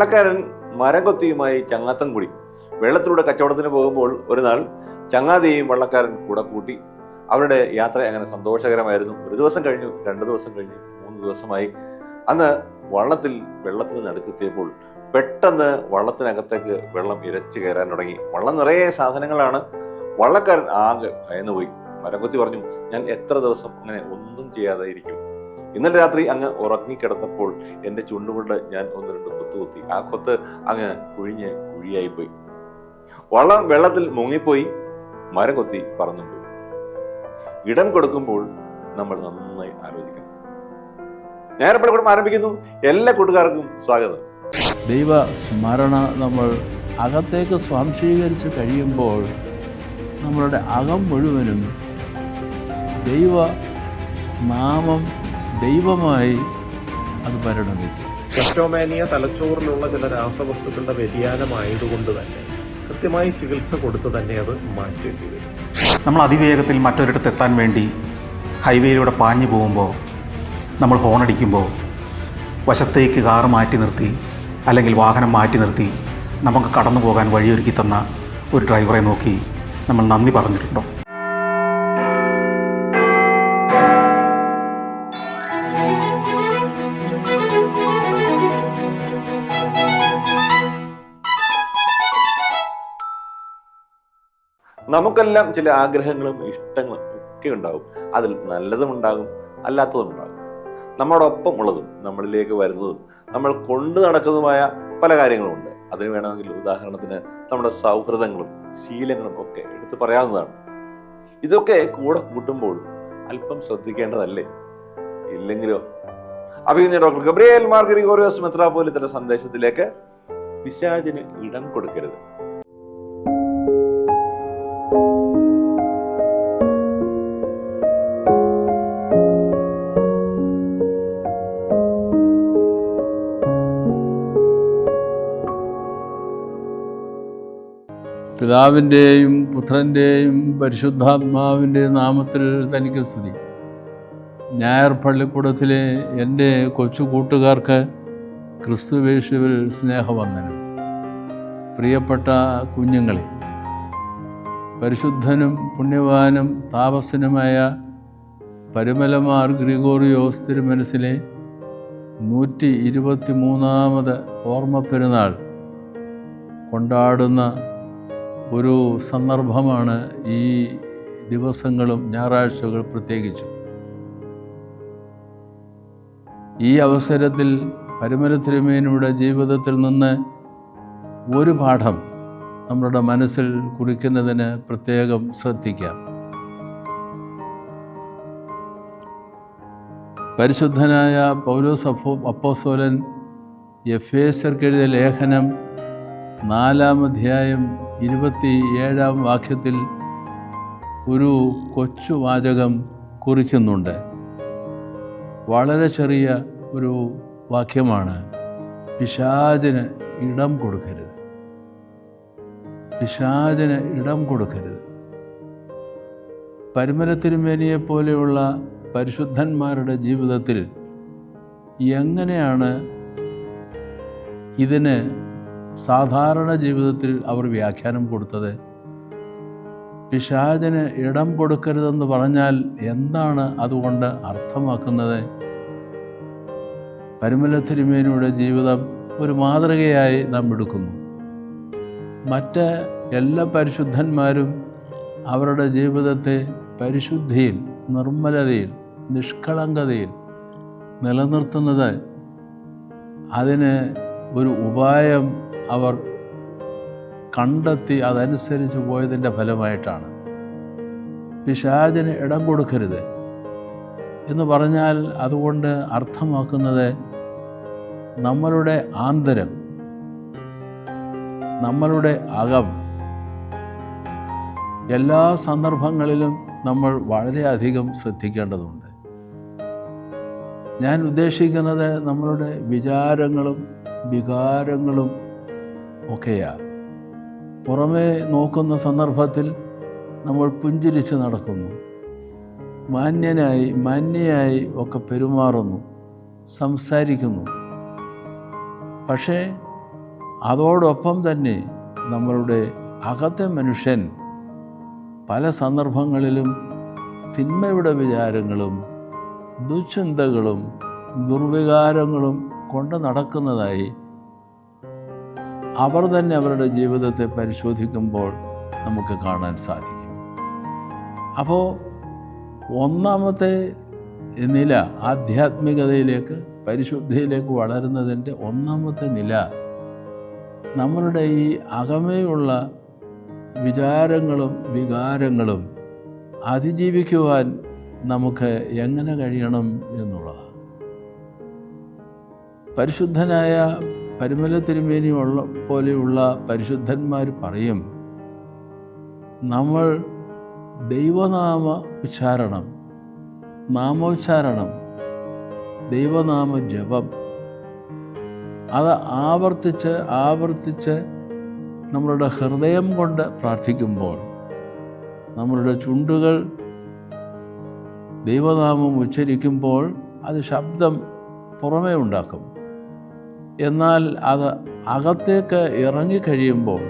വള്ളക്കാരൻ മരം കൊത്തിയുമായി ചങ്ങാത്തം കൂടി. വെള്ളത്തിലൂടെ കച്ചവടത്തിന് പോകുമ്പോൾ ഒരു നാൾ ചങ്ങാതിയെയും വള്ളക്കാരൻ കൂടെ കൂട്ടി. അവരുടെ യാത്ര അങ്ങനെ സന്തോഷകരമായിരുന്നു. ഒരു ദിവസം കഴിഞ്ഞു, 2 ദിവസം കഴിഞ്ഞു, 3 ദിവസമായി. അന്ന് വെള്ളത്തിന് നടുക്കെത്തിയപ്പോൾ പെട്ടെന്ന് വള്ളത്തിനകത്തേക്ക് വെള്ളം ഇരച്ചു കയറാൻ തുടങ്ങി. വള്ളം നിറയെ സാധനങ്ങളാണ്. വള്ളക്കാരൻ ആകെ ഭയന്നുപോയി. മരംകൊത്തി പറഞ്ഞു, ഞാൻ എത്ര ദിവസം അങ്ങനെ ഒന്നും ചെയ്യാതെ ഇരിക്കും? ഇന്നലെ രാത്രി അങ്ങ് ഉറങ്ങിക്കിടന്നപ്പോൾ എൻ്റെ ചുണ്ടുകൊണ്ട് ഞാൻ 1-2 കൊത്ത് കുത്തി. ആ കൊത്ത് അങ്ങ് കുഴിഞ്ഞ് കുഴിയായിപ്പോയി. വള്ളം വെള്ളത്തിൽ മുങ്ങിപ്പോയി. മരം കൊത്തി പറന്നുപോയി. ഇടം കൊടുക്കുമ്പോൾ നമ്മൾ നന്നായി ആലോചിക്കണം. ഞാനിപ്പോൾ ആരംഭിക്കുന്നു. എല്ലാ കൂട്ടുകാർക്കും സ്വാഗതം. ദൈവ സ്മരണ നമ്മൾ അകത്തേക്ക് സ്വാംശീകരിച്ച് കഴിയുമ്പോൾ നമ്മളുടെ അകം മുഴുവനും ദൈവ നാമം ദൈവമായി അത് പരിണമിക്കും. ക്ലെപ്റ്റോമാനിയ തലച്ചോറിലുള്ള ചില രാസവസ്തുക്കളുടെ വ്യതിയാനമായതുകൊണ്ട് തന്നെ കൃത്യമായി ചികിത്സ കൊടുത്ത് തന്നെ അത് മാറ്റേണ്ടി വരും. നമ്മൾ അതിവേഗത്തിൽ മറ്റൊരിടത്ത് എത്താൻ വേണ്ടി ഹൈവേയിലൂടെ പാഞ്ഞു പോകുമ്പോൾ, നമ്മൾ ഹോണടിക്കുമ്പോൾ വശത്തേക്ക് കാറ് മാറ്റി നിർത്തി അല്ലെങ്കിൽ വാഹനം മാറ്റി നിർത്തി നമുക്ക് കടന്നു പോകാൻ വഴിയൊരുക്കി തന്ന ഒരു ഡ്രൈവറെ നോക്കി നമ്മൾ നന്ദി പറഞ്ഞിട്ടുണ്ടോ? നമുക്കെല്ലാം ചില ആഗ്രഹങ്ങളും ഇഷ്ടങ്ങളും ഒക്കെ ഉണ്ടാകും. അതിൽ നല്ലതും ഉണ്ടാകും, അല്ലാത്തതും ഉണ്ടാകും. നമ്മളോടൊപ്പം ഉള്ളതും നമ്മളിലേക്ക് വരുന്നതും നമ്മൾ കൊണ്ടു നടക്കുന്നതുമായ പല കാര്യങ്ങളുമുണ്ട്. അതിന് വേണമെങ്കിൽ ഉദാഹരണത്തിന് നമ്മുടെ സൗഹൃദങ്ങളും ശീലങ്ങളും ഒക്കെ എടുത്തു പറയാവുന്നതാണ്. ഇതൊക്കെ കൂടെ കൂട്ടുമ്പോൾ അല്പം ശ്രദ്ധിക്കേണ്ടതല്ലേ? ഇല്ലെങ്കിലോ? അഭിനന്ദ ഡോക്ടർ ഗബ്രിയേൽ മാർ ഗ്രിഗോറിയോസ് മെത്രാപ്പോലീത്തയുടെ സന്ദേശത്തിലേക്ക് പിശാചിന് ഇടം കൊടുക്കരുത്. പിതാവിൻ്റെയും പുത്രൻ്റെയും പരിശുദ്ധാത്മാവിൻ്റെയും നാമത്തിൽ തനിക്ക് സ്തുതി. ഞായർ പള്ളിക്കൂടത്തിലെ എൻ്റെ കൊച്ചു കൂട്ടുകാർക്ക് ക്രിസ്തുവേശുവിൽ സ്നേഹവന്ദനം. പ്രിയപ്പെട്ട കുഞ്ഞുങ്ങളെ, പരിശുദ്ധനും പുണ്യവാനും താപസനുമായ പരുമലമാർ ഗ്രിഗോറിയോസ് തിരുമനസിലെ 123ാമത് ഓർമ്മ പെരുന്നാൾ കൊണ്ടാടുന്ന ഒരു സന്ദർഭമാണ് ഈ ദിവസങ്ങളും ഞായറാഴ്ചകൾ പ്രത്യേകിച്ചും. ഈ അവസരത്തിൽ പരുമല തിരുമേനിയുടെ ജീവിതത്തിൽ നിന്ന് ഒരു പാഠം നമ്മുടെ മനസ്സിൽ കുറിക്കുന്നതിന് പ്രത്യേകം ശ്രദ്ധിക്കാം. പരിശുദ്ധനായ പൗലോസ് അപ്പോസ്തലൻ എഫേസ്യർക്ക് എഴുതിയ ലേഖനം 4-ാം അധ്യായം 27-ാം വാക്യത്തിൽ ഒരു കൊച്ചു വാചകം കുറിക്കുന്നുണ്ട്. വളരെ ചെറിയ ഒരു വാക്യമാണ്. പിശാചിന് ഇടം കൊടുക്കരുത്. പിശാചിന് ഇടം കൊടുക്കരുത്. പരുമല തിരുമേനിയെ പോലെയുള്ള പരിശുദ്ധന്മാരുടെ ജീവിതത്തിൽ എങ്ങനെയാണ് ഇതിന് സാധാരണ ജീവിതത്തിൽ അവർ വ്യാഖ്യാനം കൊടുത്തത്? പിശാചിന് ഇടം കൊടുക്കരുതെന്ന് പറഞ്ഞാൽ എന്താണ് അതുകൊണ്ട് അർത്ഥമാക്കുന്നത്? പരുമല തിരുമേനിയുടെ ജീവിതം ഒരു മാതൃകയായി നാം എടുക്കുന്നു. മറ്റ് എല്ലാ പരിശുദ്ധന്മാരും അവരുടെ ജീവിതത്തെ പരിശുദ്ധിയിൽ, നിർമ്മലതയിൽ, നിഷ്കളങ്കതയിൽ നിലനിർത്തുന്നത് അതിന് ഒരു ഉപായം അവർ കണ്ടെത്തി അതനുസരിച്ച് പോയതിൻ്റെ ഫലമായിട്ടാണ്. പിശാചിന് ഇടം കൊടുക്കരുത് എന്ന് പറഞ്ഞാൽ അതുകൊണ്ട് അർത്ഥമാക്കുന്നത് നമ്മളുടെ ആന്തരം, നമ്മളുടെ അകം എല്ലാ സന്ദർഭങ്ങളിലും നമ്മൾ വളരെയധികം ശ്രദ്ധിക്കേണ്ടതുണ്ട്. ഞാൻ ഉദ്ദേശിക്കുന്നത് നമ്മളുടെ വിചാരങ്ങളും വികാരങ്ങളും ഒക്കെയാണ്. പുറമേ നോക്കുന്ന സന്ദർഭത്തിൽ നമ്മൾ പുഞ്ചിരിച്ച് നടക്കുന്നു, മാന്യയായി ഒക്കെ പെരുമാറുന്നു, സംസാരിക്കുന്നു. പക്ഷേ അതോടൊപ്പം തന്നെ നമ്മളുടെ അകത്തെ മനുഷ്യൻ പല സന്ദർഭങ്ങളിലും തിന്മയുടെ വിചാരങ്ങളും ദുശ്ചിന്തകളും ദുർവികാരങ്ങളും കൊണ്ട് നടക്കുന്നതായി അവർ തന്നെ അവരുടെ ജീവിതത്തെ പരിശോധിക്കുമ്പോൾ നമുക്ക് കാണാൻ സാധിക്കും. അപ്പോൾ ഒന്നാമത്തെ നില, ആധ്യാത്മികതയിലേക്ക് പരിശുദ്ധിയിലേക്ക് വളരുന്നതിൻ്റെ ഒന്നാമത്തെ നില, നമ്മളുടെ ഈ അകമേയുള്ള വിചാരങ്ങളും വികാരങ്ങളും അതിജീവിക്കുവാൻ നമുക്ക് എങ്ങനെ കഴിയണം എന്നുള്ളതാണ്. പരിശുദ്ധനായ പരിമല തിരുമേനി പോലെയുള്ള പരിശുദ്ധന്മാർ പറയും, നമ്മൾ ദൈവനാമ ഉച്ചാരണം, നാമോച്ചാരണം, ദൈവനാമ ജപം അത് ആവർത്തിച്ച് നമ്മളുടെ ഹൃദയം കൊണ്ട് പ്രാർത്ഥിക്കുമ്പോൾ നമ്മളുടെ ചുണ്ടുകൾ ദൈവനാമം ഉച്ചരിക്കുമ്പോൾ അത് ശബ്ദം പുറമേ ഉണ്ടാക്കും. എന്നാൽ അത് അകത്തേക്ക് ഇറങ്ങിക്കഴിയുമ്പോൾ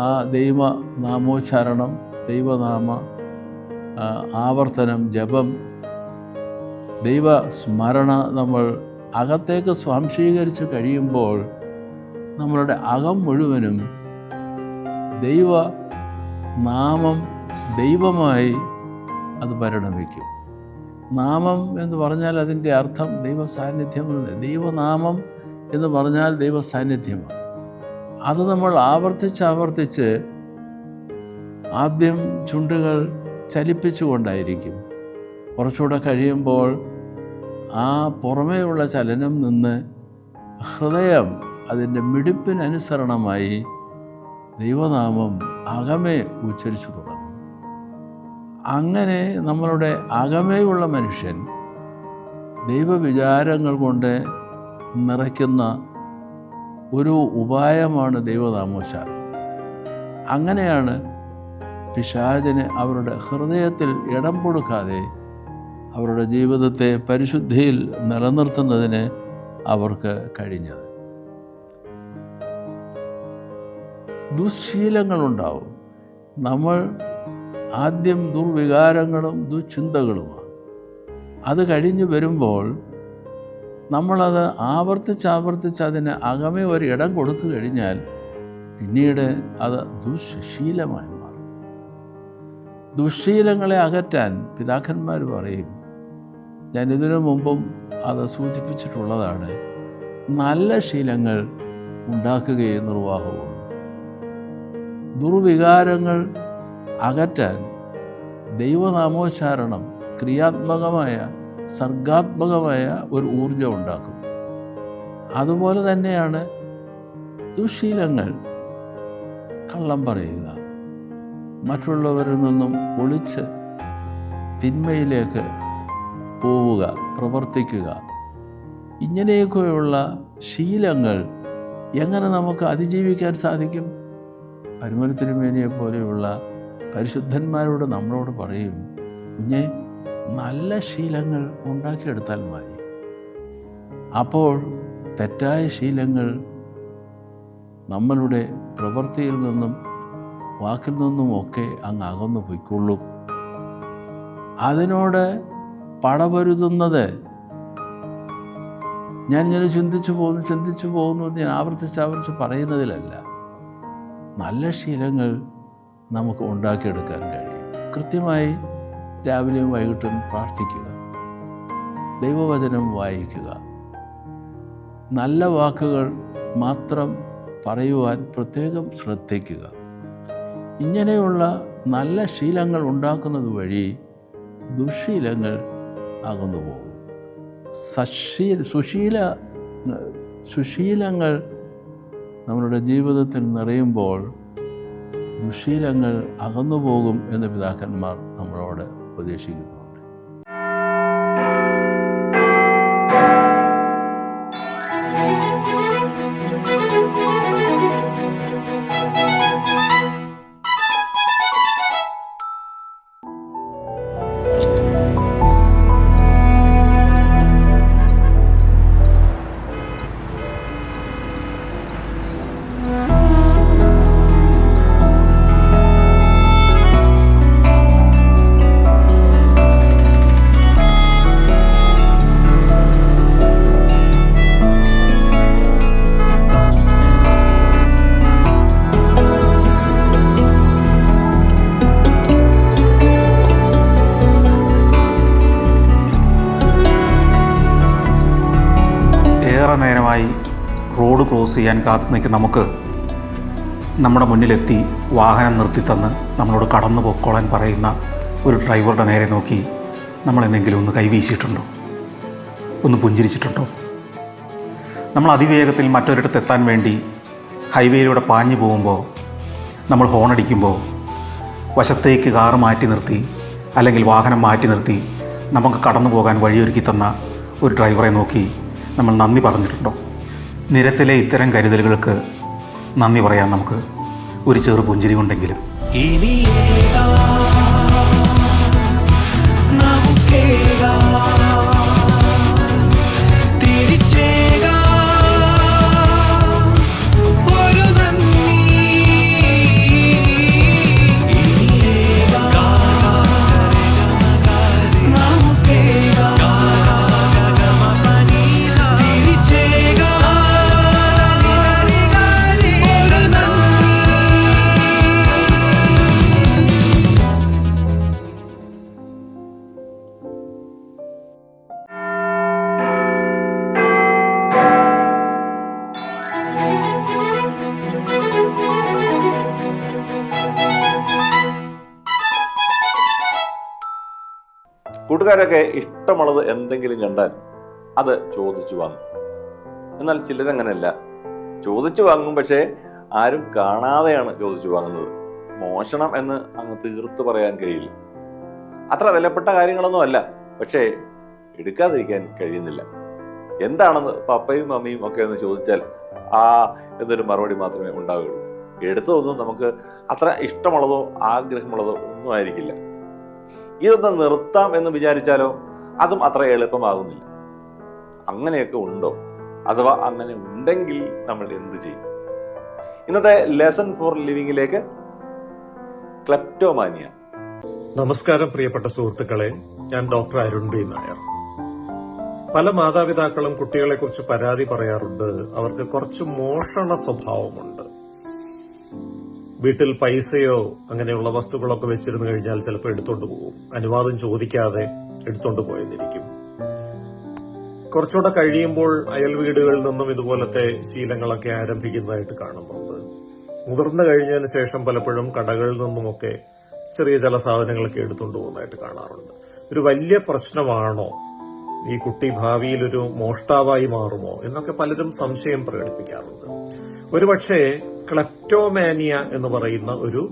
ആ ദൈവനാമോച്ചാരണം, ദൈവനാമ ആവർത്തനം, ജപം, ദൈവസ്മരണ നമ്മൾ അകത്തേക്ക് സ്വാംശീകരിച്ച് കഴിയുമ്പോൾ നമ്മളുടെ അകം മുഴുവനും ദൈവനാമം ദൈവമായി അത് പരിണമിക്കും. നാമം എന്ന് പറഞ്ഞാൽ അതിൻ്റെ അർത്ഥം ദൈവ സാന്നിധ്യം. ദൈവനാമം എന്ന് പറഞ്ഞാൽ ദൈവ സാന്നിധ്യമാണ്. അത് നമ്മൾ ആവർത്തിച്ച് ആദ്യം ചുണ്ടുകൾ ചലിപ്പിച്ചുകൊണ്ടായിരിക്കും. കുറച്ചുകൂടെ കഴിയുമ്പോൾ ആ പുറമേയുള്ള ചലനം നിന്ന് ഹൃദയം അതിൻ്റെ മിടിപ്പിനനുസരണമായി ദൈവനാമം അകമേ ഉച്ചരിച്ചു തുടങ്ങും. അങ്ങനെ നമ്മളുടെ അകമേയുള്ള മനുഷ്യൻ ദൈവവിചാരങ്ങൾ കൊണ്ട് നിറയ്ക്കുന്ന ഒരു ഉപായമാണ് ദൈവനാമോച്ചാരണം. അങ്ങനെയാണ് പിശാചിന് അവരുടെ ഹൃദയത്തിൽ ഇടം കൊടുക്കാതെ അവരുടെ ജീവിതത്തെ പരിശുദ്ധിയിൽ നിലനിർത്തുന്നതിന് അവർക്ക് കഴിഞ്ഞത്. ദുശ്ശീലങ്ങളുണ്ടാവും. നമ്മൾ ആദ്യം ദുർവികാരങ്ങളും ദുശ്ചിന്തകളുമാണ്. അത് കഴിഞ്ഞ് വരുമ്പോൾ നമ്മളത് ആവർത്തിച്ച് അതിന് അകമേ ഒരു ഇടം കൊടുത്തു കഴിഞ്ഞാൽ പിന്നീട് അത് ദുശ്ശീലമായി മാറും. ദുശ്ശീലങ്ങളെ അകറ്റാൻ പിതാക്കന്മാർ പറയും, ഞാൻ ഇതിനു മുമ്പും അത് സൂചിപ്പിച്ചിട്ടുള്ളതാണ്, നല്ല ശീലങ്ങൾ ഉണ്ടാക്കുകയെ നിർവാഹമുള്ളൂ. ദുർവികാരങ്ങൾ അകറ്റാൻ ദൈവനാമോച്ചാരണം ക്രിയാത്മകമായ സർഗാത്മകമായ ഒരു ഊർജം ഉണ്ടാക്കും. അതുപോലെ തന്നെയാണ് ദുശ്ശീലങ്ങൾ. കള്ളം പറയുക, മറ്റുള്ളവരിൽ നിന്നും ഒളിച്ച് തിന്മയിലേക്ക് പോവുക, പ്രവർത്തിക്കുക, ഇങ്ങനെയൊക്കെയുള്ള ശീലങ്ങൾ എങ്ങനെ നമുക്ക് അതിജീവിക്കാൻ സാധിക്കും? പരിമല തിരുമേനിയെ പോലെയുള്ള പരിശുദ്ധന്മാരോട് നമ്മളോട് പറയും, കുഞ്ഞെ, നല്ല ശീലങ്ങൾ ഉണ്ടാക്കിയെടുത്താൽ മതി. അപ്പോൾ തെറ്റായ ശീലങ്ങൾ നമ്മളുടെ പ്രവൃത്തിയിൽ നിന്നും വാക്കിൽ നിന്നുമൊക്കെ അങ്ങ് അകന്നു പോയിക്കൊള്ളും. അതിനോട് പടപൊരുതുന്നത് ഞാനിങ്ങനെ ചിന്തിച്ചു പോകുന്നു എന്ന് ഞാൻ ആവർത്തിച്ച് പറയുന്നതിലല്ല. നല്ല ശീലങ്ങൾ നമുക്ക് ഉണ്ടാക്കിയെടുക്കാൻ കഴിയും. കൃത്യമായി രാവിലെയും വൈകിട്ടും പ്രാർത്ഥിക്കുക, ദൈവവചനം വായിക്കുക, നല്ല വാക്കുകൾ മാത്രം പറയുവാൻ പ്രത്യേകം ശ്രദ്ധിക്കുക. ഇങ്ങനെയുള്ള നല്ല ശീലങ്ങൾ ഉണ്ടാക്കുന്നത് വഴി ദുശ്ശീലങ്ങൾ അകന്നു പോകും. സുശീലങ്ങൾ നമ്മളുടെ ജീവിതത്തിൽ നിറയുമ്പോൾ ദുശ്ശീലങ്ങൾ അകന്നു പോകും എന്ന് പിതാക്കന്മാർ നമ്മളോട് ഉപദേശിക്കുന്നുണ്ട്. ക്രോസ് ചെയ്യാൻ കാത്തു നിൽക്കുന്ന നമുക്ക് നമ്മുടെ മുന്നിലെത്തി വാഹനം നിർത്തിത്തന്ന് നമ്മളോട് കടന്നു പൊക്കോളാൻ പറയുന്ന ഒരു ഡ്രൈവറുടെ നേരെ നോക്കി നമ്മൾ എന്തെങ്കിലും ഒന്ന് കൈവീശിയിട്ടുണ്ടോ, ഒന്ന് പുഞ്ചിരിച്ചിട്ടുണ്ടോ? നമ്മൾ അതിവേഗത്തിൽ മറ്റൊരിടത്തെത്താൻ വേണ്ടി ഹൈവേയിലൂടെ പാഞ്ഞു പോകുമ്പോൾ നമ്മൾ ഹോണടിക്കുമ്പോൾ വശത്തേക്ക് കാറ് മാറ്റി നിർത്തി അല്ലെങ്കിൽ വാഹനം മാറ്റി നിർത്തി നമുക്ക് കടന്നു പോകാൻ വഴിയൊരുക്കി തന്ന ഒരു ഡ്രൈവറെ നോക്കി നമ്മൾ നന്ദി പറഞ്ഞിട്ടുണ്ടോ? നിരത്തിലെ ഇത്തരം കരുതലുകൾക്ക് നന്ദി പറയാൻ നമുക്ക് ഒരു ചെറു പുഞ്ചിരി കൊണ്ടെങ്കിലും. കൂട്ടുകാരൊക്കെ ഇഷ്ടമുള്ളത് എന്തെങ്കിലും കണ്ടാൽ അത് ചോദിച്ചു വാങ്ങും. എന്നാൽ ചിലരങ്ങനെയല്ല, ചോദിച്ചു വാങ്ങും, പക്ഷേ ആരും കാണാതെയാണ് ചോദിച്ചു വാങ്ങുന്നത്. മോഷണം എന്ന് അങ്ങ് തീർത്ത് പറയാൻ കഴിയില്ല. അത്ര വിലപ്പെട്ട കാര്യങ്ങളൊന്നും അല്ല, പക്ഷേ എടുക്കാതിരിക്കാൻ കഴിയുന്നില്ല. എന്താണെന്ന് പപ്പയും മമ്മിയും ഒക്കെ ഒന്ന് ചോദിച്ചാൽ ആ എന്നൊരു മറുപടി മാത്രമേ ഉണ്ടാവുകയുള്ളൂ. എടുത്തതൊന്നും നമുക്ക് അത്ര ഇഷ്ടമുള്ളതോ ആഗ്രഹമുള്ളതോ ഒന്നും ആയിരിക്കില്ല. ഇതൊന്ന് നിർത്താം എന്ന് വിചാരിച്ചാലോ അതും അത്ര എളുപ്പമാകുന്നില്ല. അങ്ങനെയൊക്കെ ഉണ്ടോ? അഥവാ അങ്ങനെ ഉണ്ടെങ്കിൽ നമ്മൾ എന്ത് ചെയ്യും? ഇന്നത്തെ ലെസൺ ഫോർ ലിവിങ്ങിലേക്ക് ക്ലെപ്റ്റോമാനിയ. നമസ്കാരം പ്രിയപ്പെട്ട സുഹൃത്തുക്കളെ, ഞാൻ ഡോക്ടർ അരുൺ ബി നായർ. പല മാതാപിതാക്കളും കുട്ടികളെ കുറിച്ച് പരാതി പറയാറുണ്ട്. അവർക്ക് കുറച്ച് മോഷണ സ്വഭാവമുണ്ട്. വീട്ടിൽ പൈസയോ അങ്ങനെയുള്ള വസ്തുക്കളൊക്കെ വെച്ചിരുന്നു കഴിഞ്ഞാൽ ചിലപ്പോൾ എടുത്തോണ്ട് പോകും. അനുവാദം ചോദിക്കാതെ എടുത്തോണ്ട് പോയെന്നിരിക്കും. കുറച്ചുകൂടെ കഴിയുമ്പോൾ അയൽ വീടുകളിൽ നിന്നും ഇതുപോലത്തെ ശീലങ്ങളൊക്കെ ആരംഭിക്കുന്നതായിട്ട് കാണുന്നുണ്ട്. മുതിർന്നു കഴിഞ്ഞതിന് ശേഷം പലപ്പോഴും കടകളിൽ നിന്നുമൊക്കെ ചെറിയ ചില സാധനങ്ങളൊക്കെ എടുത്തുകൊണ്ട് പോകുന്നതായിട്ട് കാണാറുണ്ട്. ഒരു വലിയ പ്രശ്നമാണോ? ഈ കുട്ടി ഭാവിയിൽ ഒരു മോഷ്ടാവായി മാറുമോ എന്നൊക്കെ പലരും സംശയം പ്രകടിപ്പിക്കാറുണ്ട്. ഒരുപക്ഷെ ക്ലെപ്റ്റോമാനിയ എന്ന് പറയുന്ന ഒരു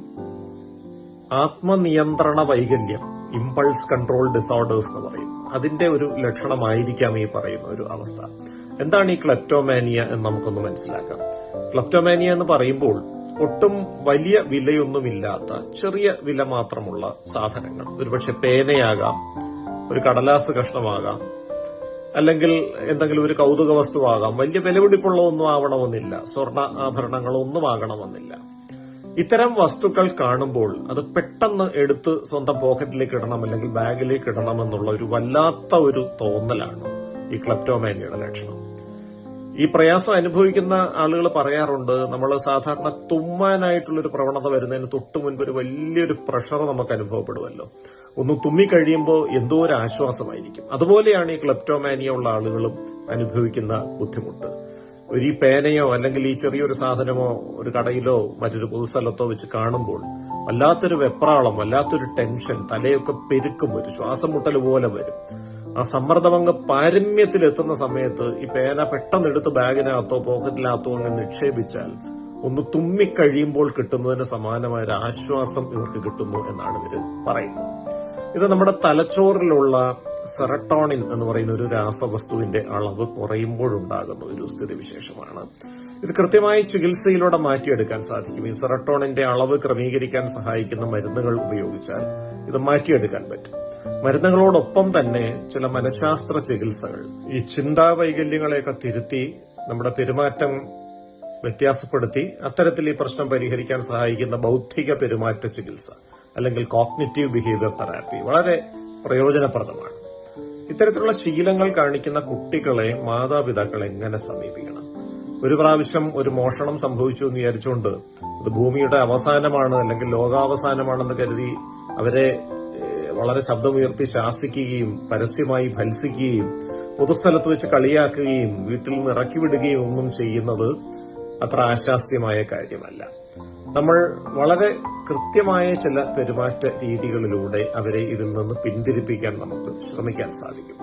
ആത്മനിയന്ത്രണ വൈകല്യം, ഇമ്പൾസ് കൺട്രോൾ ഡിസോർഡേഴ്സ് എന്ന് പറയും, അതിന്റെ ഒരു ലക്ഷണമായിരിക്കാം ഈ പറയുന്ന ഒരു അവസ്ഥ. എന്താണ് ഈ ക്ലെപ്റ്റോമാനിയ എന്ന് നമുക്കൊന്ന് മനസ്സിലാക്കാം. ക്ലെപ്റ്റോമാനിയ എന്ന് പറയുമ്പോൾ ഒട്ടും വലിയ വിലയൊന്നുമില്ലാത്ത ചെറിയ വില മാത്രമുള്ള സാധനങ്ങൾ, ഒരുപക്ഷെ പേനയാകാം, ഒരു കടലാസ് കഷ്ണമാകാം, അല്ലെങ്കിൽ എന്തെങ്കിലും ഒരു കൗതുക വസ്തുവാകാം. വലിയ വിലപിടിപ്പുള്ള ഒന്നും ആവണമെന്നില്ല, സ്വർണ്ണ ആഭരണങ്ങളൊന്നും ആകണമെന്നില്ല. ഇത്തരം വസ്തുക്കൾ കാണുമ്പോൾ അത് പെട്ടെന്ന് എടുത്ത് സ്വന്തം പോക്കറ്റിലേക്ക് ഇടണം അല്ലെങ്കിൽ ബാഗിലേക്ക് ഇടണം എന്നുള്ള ഒരു വല്ലാത്ത ഒരു തോന്നലാണ് ഈ ക്ലെപ്റ്റോമാനിയുടെ ലക്ഷണം. ഈ പ്രയാസം അനുഭവിക്കുന്ന ആളുകൾ പറയാറുണ്ട്, നമ്മൾ സാധാരണ തുമ്മാനായിട്ടുള്ളൊരു പ്രവണത വരുന്നതിന് തൊട്ട് മുൻപ് ഒരു വലിയൊരു പ്രഷർ നമുക്ക് അനുഭവപ്പെടുമല്ലോ. ഒന്ന് തുമ്മിക്കഴിയുമ്പോൾ എന്തോ ഒരു ആശ്വാസമായിരിക്കും. അതുപോലെയാണ് ഈ ക്ലെപ്റ്റോമാനിയ ഉള്ള ആളുകളും അനുഭവിക്കുന്ന ബുദ്ധിമുട്ട്. ഒരു ഈ പേനയോ അല്ലെങ്കിൽ ഈ ചെറിയൊരു സാധനമോ ഒരു കടയിലോ മറ്റൊരു പൊതുസ്ഥലത്തോ വെച്ച് കാണുമ്പോൾ വല്ലാത്തൊരു വെപ്രാളം, വല്ലാത്തൊരു ടെൻഷൻ, തലയൊക്കെ പെരുക്കും, ഒരു ശ്വാസം മുട്ടൽ പോലെ വരും. ആ സമ്മർദ്ദമങ്ങ് പാരമ്യത്തിലെത്തുന്ന സമയത്ത് ഈ പേന പെട്ടെന്ന് എടുത്ത് ബാഗിനകത്തോ പോക്കറ്റിനകത്തോ അങ്ങ് നിക്ഷേപിച്ചാൽ ഒന്ന് തുമ്മിക്കഴിയുമ്പോൾ കിട്ടുന്നതിന് സമാനമായ ഒരു ആശ്വാസം ഇവർക്ക് കിട്ടുന്നു എന്നാണ് ഇവര് പറയുന്നത്. ഇത് നമ്മുടെ തലച്ചോറിലുള്ള സെറട്ടോണിൻ എന്ന് പറയുന്ന ഒരു രാസവസ്തുവിന്റെ അളവ് കുറയുമ്പോഴുണ്ടാകുന്ന ഒരു സ്ഥിതിവിശേഷമാണ്. ഇത് കൃത്യമായി ചികിത്സയിലൂടെ മാറ്റിയെടുക്കാൻ സാധിക്കും. ഈ സെറട്ടോണിന്റെ അളവ് ക്രമീകരിക്കാൻ സഹായിക്കുന്ന മരുന്നുകൾ ഉപയോഗിച്ചാൽ ഇത് മാറ്റിയെടുക്കാൻ പറ്റും. മരുന്നുകളോടൊപ്പം തന്നെ ചില മനഃശാസ്ത്ര ചികിത്സകൾ, ഈ ചിന്താവൈകല്യങ്ങളെയൊക്കെ തിരുത്തി നമ്മുടെ പെരുമാറ്റം വ്യത്യാസപ്പെടുത്തി അത്തരത്തിൽ ഈ പ്രശ്നം പരിഹരിക്കാൻ സഹായിക്കുന്ന ബൗദ്ധിക പെരുമാറ്റ ചികിത്സ അല്ലെങ്കിൽ കോഗ്നിറ്റീവ് ബിഹേവിയർ തെറാപ്പി വളരെ പ്രയോജനപ്രദമാണ്. ഇത്തരത്തിലുള്ള ശീലങ്ങൾ കാണിക്കുന്ന കുട്ടികളെ മാതാപിതാക്കൾ എങ്ങനെ സമീപിക്കണം? ഒരു പ്രാവശ്യം ഒരു മോഷണം സംഭവിച്ചു എന്ന് വിചാരിച്ചുകൊണ്ട് ഇത് ഭൂമിയുടെ അവസാനമാണ് അല്ലെങ്കിൽ ലോകാവസാനമാണെന്ന് കരുതി അവരെ വളരെ ശബ്ദമുയർത്തി ശാസിക്കുകയും പരസ്യമായി ഭത്സിക്കുകയും പൊതുസ്ഥലത്ത് വെച്ച് കളിയാക്കുകയും വീട്ടിൽ നിന്ന് ഇറക്കി വിടുകയും ഒന്നും ചെയ്യുന്നത് അത്ര ആശാസ്യമായ കാര്യമല്ല. നമ്മൾ വളരെ കൃത്യമായ ചില പെരുമാറ്റ രീതികളിലൂടെ അവരെ ഇതിൽ നിന്ന് പിന്തിരിപ്പിക്കാൻ നമുക്ക് ശ്രമിക്കാൻ സാധിക്കും.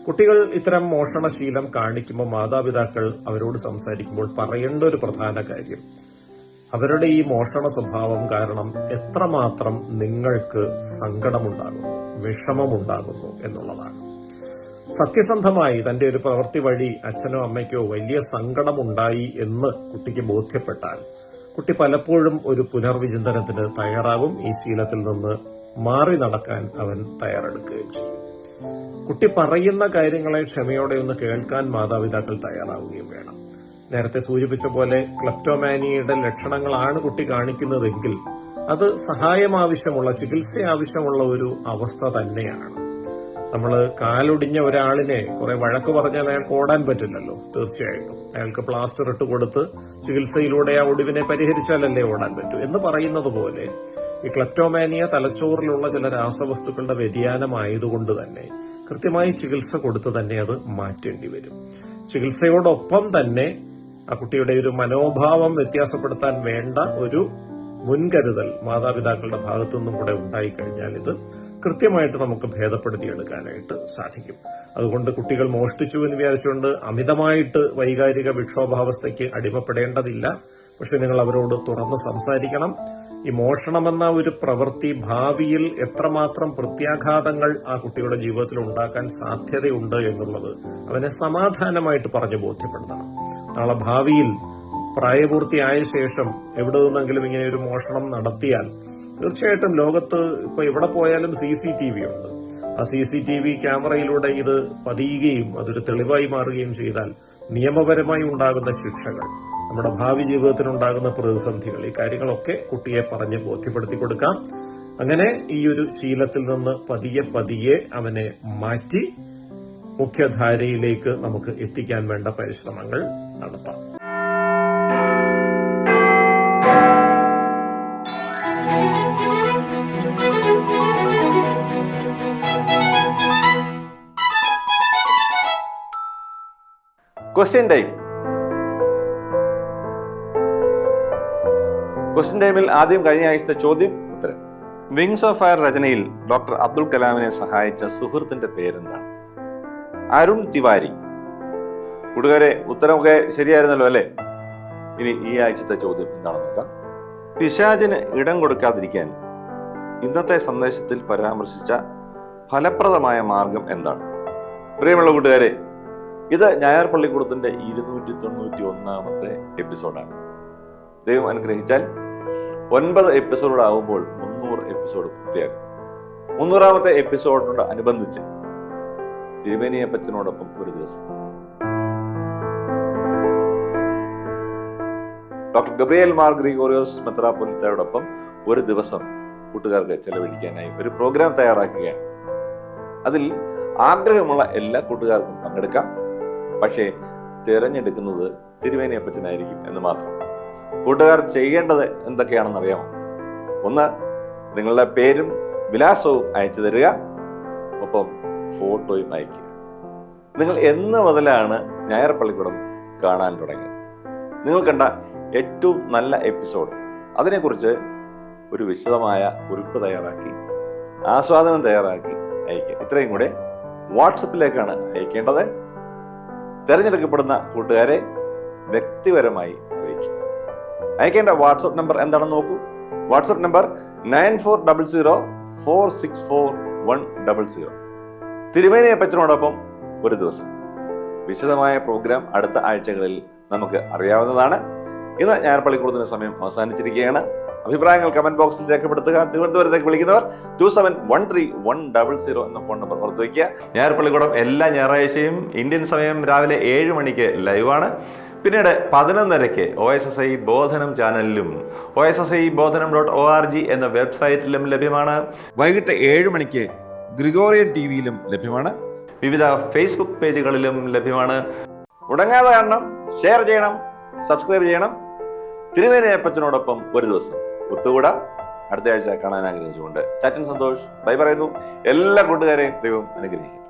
കുട്ടികൾ ഇത്തരം മോഷണശീലം കാണിക്കുമ്പോൾ മാതാപിതാക്കൾ അവരോട് സംസാരിക്കുമ്പോൾ പറയേണ്ട ഒരു പ്രധാന കാര്യം, അവരുടെ ഈ മോഷണ സ്വഭാവം കാരണം എത്രമാത്രം നിങ്ങൾക്ക് സങ്കടമുണ്ടാകുന്നു, വിഷമമുണ്ടാകുന്നു എന്നുള്ളതാണ്. സത്യസന്ധമായി തന്റെ ഒരു പ്രവൃത്തി വഴി അച്ഛനോ അമ്മയ്ക്കോ വലിയ സങ്കടമുണ്ടായി എന്ന് കുട്ടിക്ക് ബോധ്യപ്പെട്ടാൽ കുട്ടി പലപ്പോഴും ഒരു പുനർവിചിന്തനത്തിന് തയ്യാറാകും. ഈ ശീലത്തിൽ നിന്ന് മാറി നടക്കാൻ അവൻ തയ്യാറെടുക്കുകയും ചെയ്യും. കുട്ടി പറയുന്ന കാര്യങ്ങളെ ക്ഷമയോടെ ഒന്ന് കേൾക്കാൻ മാതാപിതാക്കൾ തയ്യാറാവുകയും വേണം. നേരത്തെ സൂചിപ്പിച്ച പോലെ ക്ലെപ്റ്റോമാനിയയുടെ ലക്ഷണങ്ങളാണ് കുട്ടി കാണിക്കുന്നതെങ്കിൽ അത് സഹായം ആവശ്യമുള്ള, ചികിത്സ ആവശ്യമുള്ള ഒരു അവസ്ഥ തന്നെയാണ്. നമ്മൾ കാലൊടിഞ്ഞ ഒരാളിനെ കുറെ വഴക്ക് പറഞ്ഞാൽ അയാൾക്ക് ഓടാൻ പറ്റില്ലല്ലോ. തീർച്ചയായിട്ടും അയാൾക്ക് പ്ലാസ്റ്റർ ഇട്ട് കൊടുത്ത് ചികിത്സയിലൂടെ ആ ഒടിവിനെ പരിഹരിച്ചാലല്ലേ ഓടാൻ പറ്റൂ. എന്ന് പറയുന്നത് പോലെ ഈ ക്ലെപ്റ്റോമാനിയ തലച്ചോറിലുള്ള ചില രാസവസ്തുക്കളുടെ വ്യതിയാനമായതുകൊണ്ട് തന്നെ കൃത്യമായി ചികിത്സ കൊടുത്ത് തന്നെ അത് മാറ്റേണ്ടി വരും. ചികിത്സയോടൊപ്പം തന്നെ ആ കുട്ടിയുടെ ഒരു മനോഭാവം വ്യത്യാസപ്പെടുത്താൻ വേണ്ട ഒരു മുൻകരുതൽ മാതാപിതാക്കളുടെ ഭാഗത്തു നിന്നും കൂടെ ഉണ്ടായിക്കഴിഞ്ഞാൽ ഇത് കൃത്യമായിട്ട് നമുക്ക് ഭേദപ്പെടുത്തിയെടുക്കാനായിട്ട് സാധിക്കും. അതുകൊണ്ട് കുട്ടികൾ മോഷ്ടിച്ചു എന്ന് വിചാരിച്ചുകൊണ്ട് അമിതമായിട്ട് വൈകാരിക വിക്ഷോഭാവസ്ഥയ്ക്ക് അടിമപ്പെടേണ്ടതില്ല. പക്ഷെ നിങ്ങൾ അവരോട് തുറന്ന് സംസാരിക്കണം. ഈ മോഷണമെന്ന ഒരു പ്രവൃത്തി ഭാവിയിൽ എത്രമാത്രം പ്രത്യാഘാതങ്ങൾ ആ കുട്ടിയുടെ ജീവിതത്തിൽ ഉണ്ടാക്കാൻ സാധ്യതയുണ്ട് എന്നുള്ളത് അവനെ സമാധാനമായിട്ട് പറഞ്ഞു ബോധ്യപ്പെടുത്തണം. നാളെ ഭാവിയിൽ പ്രായപൂർത്തിയായ ശേഷം എവിടെ നിന്നെങ്കിലും ഇങ്ങനെ ഒരു മോഷണം നടത്തിയാൽ തീർച്ചയായിട്ടും ലോകത്ത് ഇപ്പൊ എവിടെ പോയാലും CCTV ഉണ്ട്. ആ CCTV ക്യാമറയിലൂടെ ഇത് പതിയുകയും അതൊരു തെളിവായി മാറുകയും ചെയ്താൽ നിയമപരമായി ഉണ്ടാകുന്ന ശിക്ഷകൾ, നമ്മുടെ ഭാവി ജീവിതത്തിനുണ്ടാകുന്ന പ്രതിസന്ധികൾ, ഈ കാര്യങ്ങളൊക്കെ കുട്ടിയെ പറഞ്ഞ് ബോധ്യപ്പെടുത്തി കൊടുക്കാം. അങ്ങനെ ഈ ഒരു ശീലത്തിൽ നിന്ന് പതിയെ പതിയെ അവനെ മാറ്റി മുഖ്യധാരയിലേക്ക് നമുക്ക് എത്തിക്കാൻ വേണ്ട പരിശ്രമങ്ങൾ നടത്താം. Question time. ക്വസ്റ്റ്യൻ ടൈമിൽ ആദ്യം കഴിഞ്ഞ ആഴ്ചത്തെ ചോദ്യം ഉത്തരം. വിങ്സ് ഓഫ് ഫയർ രചനയിൽ ഡോക്ടർ അബ്ദുൽ കലാമിനെ സഹായിച്ച സുഹൃത്തിന്റെ പേരെന്താണ്? അരുൺ തിവാരി. കൂട്ടുകാരെ, ഉത്തരമൊക്കെ ശരിയായിരുന്നല്ലോ അല്ലേ? ഇനി ഈ ആഴ്ചത്തെ ചോദ്യം എന്താണെന്ന് നോക്കാം. പിശാചിന് ഇടം കൊടുക്കാതിരിക്കാൻ ഇന്നത്തെ സന്ദേശത്തിൽ പരാമർശിച്ച ഫലപ്രദമായ മാർഗം എന്താണ്? പ്രിയമുള്ള കൂട്ടുകാരെ, ഇത് ഞായർ പള്ളിക്കൂടത്തിന്റെ 291 എപ്പിസോഡാണ്. ദൈവം അനുഗ്രഹിച്ചാൽ 9 എപ്പിസോഡാകുമ്പോൾ 300 എപ്പിസോഡ് പൂർത്തിയാകും. 300ാമത്തെ എപ്പിസോഡിനോട് അനുബന്ധിച്ച് തിരുമേനിയപ്പച്ചനോടൊപ്പം ഒരു ദിവസം, ഡോക്ടർ ഗബ്രിയേൽ മാർ ഗ്രിഗോറിയോസ് മെത്രാപ്പൊലീത്തയോടൊപ്പം ഒരു ദിവസം കൂട്ടുകാർക്ക് ചെലവഴിക്കാനായി ഒരു പ്രോഗ്രാം തയ്യാറാക്കുകയാണ്. അതിൽ ആഗ്രഹമുള്ള എല്ലാ കൂട്ടുകാർക്കും പങ്കെടുക്കാം. പക്ഷേ തിരഞ്ഞെടുക്കുന്നത് തിരുമേനിയപ്പച്ചനായിരിക്കും എന്ന് മാത്രം. കൂട്ടുകാർ ചെയ്യേണ്ടത് എന്തൊക്കെയാണെന്ന് അറിയാമോ? 1, നിങ്ങളുടെ പേരും വിലാസവും അയച്ചു തരിക. ഒപ്പം ഫോട്ടോയും അയക്കുക. നിങ്ങൾ എന്ന് മുതലാണ് ഞായർ പള്ളിക്കൂടം കാണാൻ തുടങ്ങിയത്? നിങ്ങൾ കണ്ട ഏറ്റവും നല്ല എപ്പിസോഡ്, അതിനെക്കുറിച്ച് ഒരു വിശദമായ കുറിപ്പ് തയ്യാറാക്കി, ആസ്വാദനം തയ്യാറാക്കി അയക്കുക. ഇത്രയും കൂടെ വാട്സപ്പിലേക്കാണ് അയക്കേണ്ടത്. തിരഞ്ഞെടുക്കപ്പെടുന്ന കൂട്ടുകാരെ വ്യക്തിപരമായി അറിയിക്കും. അയക്കേണ്ട വാട്സപ്പ് നമ്പർ എന്താണെന്ന് നോക്കൂ. WhatsApp number 9400464100. തിരുമേനിയപ്പച്ചനോടൊപ്പം ഒരു ദിവസം. വിശദമായ പ്രോഗ്രാം അടുത്ത ആഴ്ചകളിൽ നമുക്ക് അറിയാവുന്നതാണ്. ഇന്ന് ഞായർ പള്ളിക്കൂടത്തിന് സമയം അവസാനിച്ചിരിക്കുകയാണ്. അഭിപ്രായങ്ങൾ കമന്റ് ബോക്സിൽ രേഖപ്പെടുത്തുക. തിരുവനന്തപുരത്തേക്ക് വിളിക്കുന്നവർ 2713-100 എന്ന ഫോൺ നമ്പർ പുറത്തു വയ്ക്കുക. ഞായർ പള്ളിക്കൂടം എല്ലാ ഞായറാഴ്ചയും ഇന്ത്യൻ സമയം രാവിലെ 7 മണിക്ക് ലൈവാണ്. പിന്നീട് 11:30 OSSI ബോധനം ചാനലിലും OSSIബോധനം.org എന്ന വെബ്സൈറ്റിലും ലഭ്യമാണ്. വൈകിട്ട് 7 മണിക്ക് ഗ്രിഗോറിയൻ TVയിലും ലഭ്യമാണ്. വിവിധ ഫേസ്ബുക്ക് പേജുകളിലും ലഭ്യമാണ്. മുടങ്ങാതെ കാണണം, ഷെയർ ചെയ്യണം, സബ്സ്ക്രൈബ് ചെയ്യണം. തിരുമേനിയപ്പച്ചനോടൊപ്പം ഒരു ദിവസം ഒത്തുകൂടാം. അടുത്ത ആഴ്ച കാണാൻ ആഗ്രഹിച്ചുകൊണ്ട് ചാച്ചൻ സന്തോഷ് ബൈ പറയുന്നു. എല്ലാ കൂട്ടുകാരെയും ദൈവം അനുഗ്രഹിക്കും.